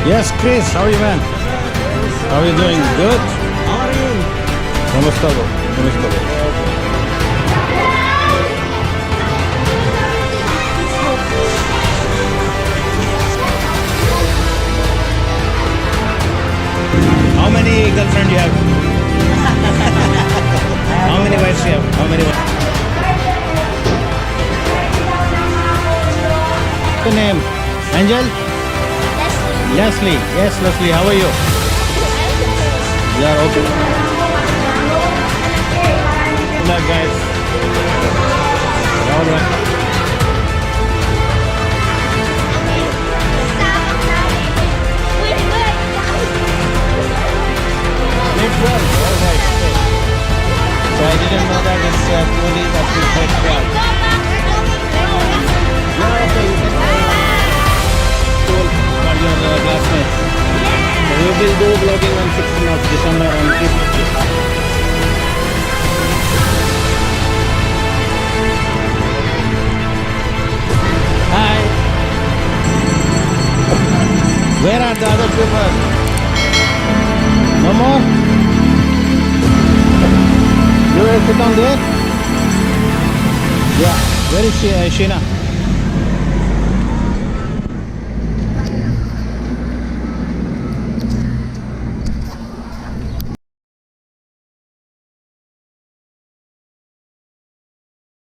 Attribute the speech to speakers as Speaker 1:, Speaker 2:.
Speaker 1: Yes, Chris, how are you, man? How are you doing? Good?
Speaker 2: How are you?
Speaker 1: Namaste. Namaste. How many girlfriend you have? How many wives you have? How many wives? What's your name? Angel? Leslie. Yes, Leslie. How are you? Yeah, okay. Good luck, guys. All right. Grade 12. All right. Okay. So I didn't know that it's police up to grade 12. Yeah, okay. You can school for your classmates. So we will do vlogging on 16th of December on Christmas. Hi. Where are the other people? No more? You will sit down there? Yeah. Where is she, Sheena?